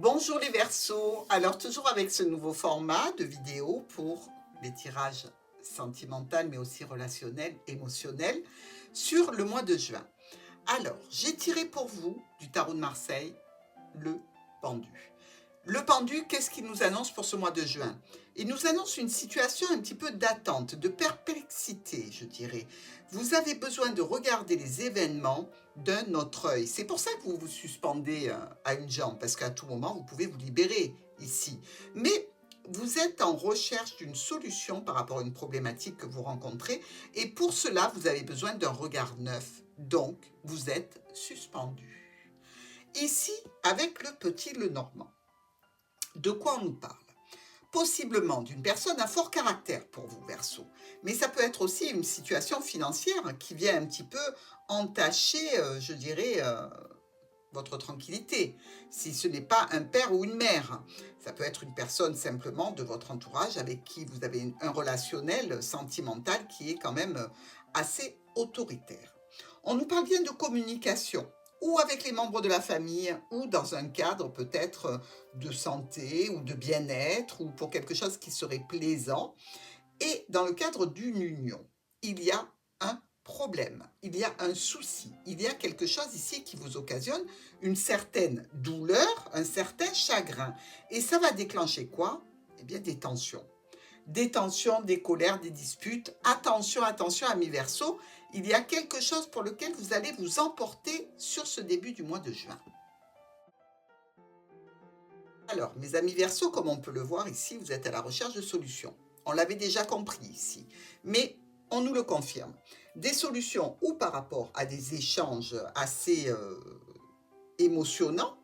Bonjour les Verseaux, alors toujours avec ce nouveau format de vidéo pour les tirages sentimentaux mais aussi relationnels, émotionnels sur le mois de juin. Alors, j'ai tiré pour vous du tarot de Marseille le pendu. Le pendu, qu'est-ce qu'il nous annonce pour ce mois de juin? Il nous annonce une situation un petit peu d'attente, de perplexité, je dirais. Vous avez besoin de regarder les événements d'un autre œil. C'est pour ça que vous vous suspendez à une jambe, parce qu'à tout moment, vous pouvez vous libérer ici. Mais vous êtes en recherche d'une solution par rapport à une problématique que vous rencontrez, et pour cela, vous avez besoin d'un regard neuf. Donc, vous êtes suspendu. Ici, avec le petit Lenormand. De quoi on nous parle? Possiblement d'une personne à fort caractère pour vous, Verseau. Mais ça peut être aussi une situation financière qui vient un petit peu entacher, je dirais, votre tranquillité. Si ce n'est pas un père ou une mère, ça peut être une personne simplement de votre entourage avec qui vous avez un relationnel sentimental qui est quand même assez autoritaire. On nous parle bien de communication, ou avec les membres de la famille, ou dans un cadre peut-être de santé ou de bien-être, ou pour quelque chose qui serait plaisant. Et dans le cadre d'une union, il y a un problème, il y a un souci, il y a quelque chose ici qui vous occasionne une certaine douleur, un certain chagrin. Et ça va déclencher quoi? Eh bien des tensions. Des tensions, des colères, des disputes. Attention, attention, amis Verseaux, il y a quelque chose pour lequel vous allez vous emporter sur ce début du mois de juin. Alors, mes amis Verseaux, comme on peut le voir ici, vous êtes à la recherche de solutions. On l'avait déjà compris ici, mais on nous le confirme. Des solutions ou par rapport à des échanges assez émotionnants,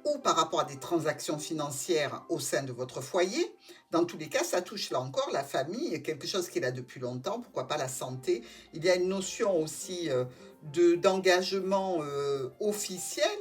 ou par rapport à des transactions financières au sein de votre foyer. Dans tous les cas, ça touche là encore la famille, quelque chose qui est là depuis longtemps, pourquoi pas la santé. Il y a une notion aussi d'engagement officiel.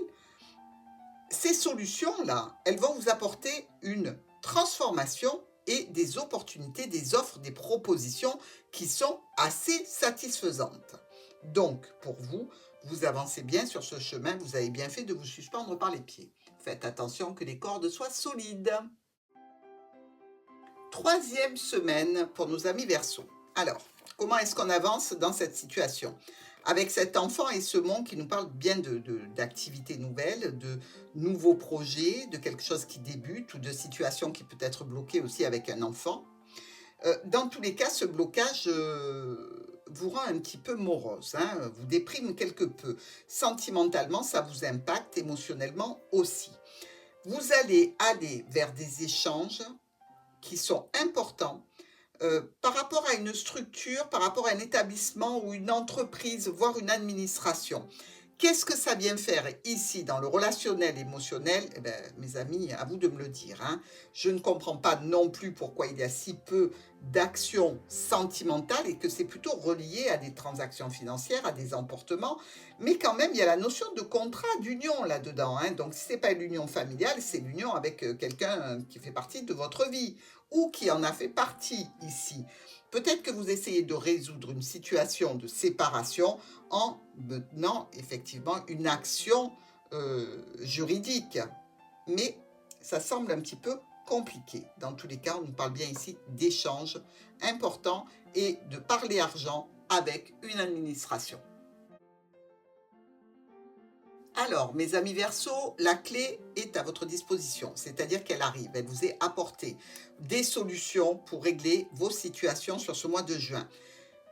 Ces solutions-là, elles vont vous apporter une transformation et des opportunités, des offres, des propositions qui sont assez satisfaisantes. Donc, pour vous, vous avancez bien sur ce chemin, vous avez bien fait de vous suspendre par les pieds. Faites attention que les cordes soient solides. Troisième semaine pour nos amis Verseaux. Alors, comment est-ce qu'on avance dans cette situation? Avec cet enfant et ce monde qui nous parle bien d'activités nouvelles, de nouveaux projets, de quelque chose qui débute ou de situations qui peut être bloquées aussi avec un enfant. Dans tous les cas, ce blocage vous rend un petit peu morose, hein, vous déprime quelque peu. Sentimentalement, ça vous impacte, émotionnellement aussi. Vous allez aller vers des échanges qui sont importants par rapport à une structure, par rapport à un établissement ou une entreprise, voire une administration. Qu'est-ce que ça vient faire ici dans le relationnel émotionnel? Eh bien, mes amis, à vous de me le dire, hein. Je ne comprends pas non plus pourquoi il y a si peu d'actions sentimentales et que c'est plutôt relié à des transactions financières, à des emportements. Mais quand même, il y a la notion de contrat, d'union là-dedans, hein. Donc, si ce n'est pas l'union familiale, c'est l'union avec quelqu'un qui fait partie de votre vie ou qui en a fait partie ici. Peut-être que vous essayez de résoudre une situation de séparation en menant effectivement une action juridique. Mais ça semble un petit peu compliqué. Dans tous les cas, on nous parle bien ici d'échanges importants et de parler argent avec une administration. Alors, mes amis Verseaux, la clé est à votre disposition, c'est-à-dire qu'elle arrive, elle vous est apportée des solutions pour régler vos situations sur ce mois de juin.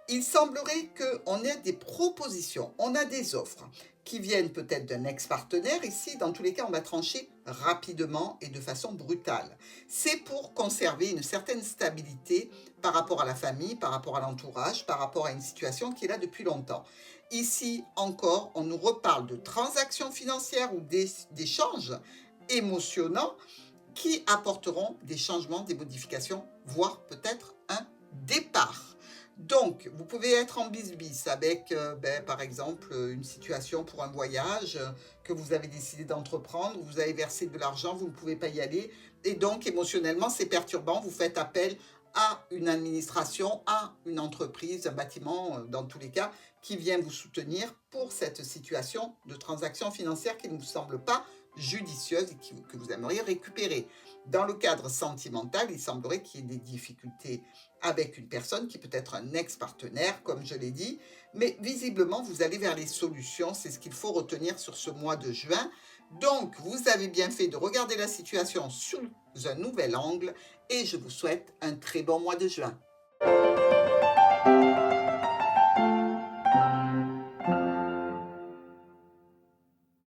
Il semblerait qu'on ait des propositions, on a des offres qui viennent peut-être d'un ex-partenaire. Ici, dans tous les cas, on va trancher rapidement et de façon brutale. C'est pour conserver une certaine stabilité par rapport à la famille, par rapport à l'entourage, par rapport à une situation qui est là depuis longtemps. Ici encore, on nous reparle de transactions financières ou d'échanges émotionnants qui apporteront des changements, des modifications, voire peut-être un départ. Donc, vous pouvez être en bis-bis avec, par exemple, une situation pour un voyage que vous avez décidé d'entreprendre, vous avez versé de l'argent, vous ne pouvez pas y aller, et donc émotionnellement, c'est perturbant, vous faites appel à une administration, à une entreprise, un bâtiment, dans tous les cas, qui vient vous soutenir pour cette situation de transaction financière qui ne vous semble pas judicieuse et que vous aimeriez récupérer. Dans le cadre sentimental, il semblerait qu'il y ait des difficultés avec une personne qui peut être un ex-partenaire, comme je l'ai dit, mais visiblement, vous allez vers les solutions. C'est ce qu'il faut retenir sur ce mois de juin. Donc, vous avez bien fait de regarder la situation sous un nouvel angle et je vous souhaite un très bon mois de juin.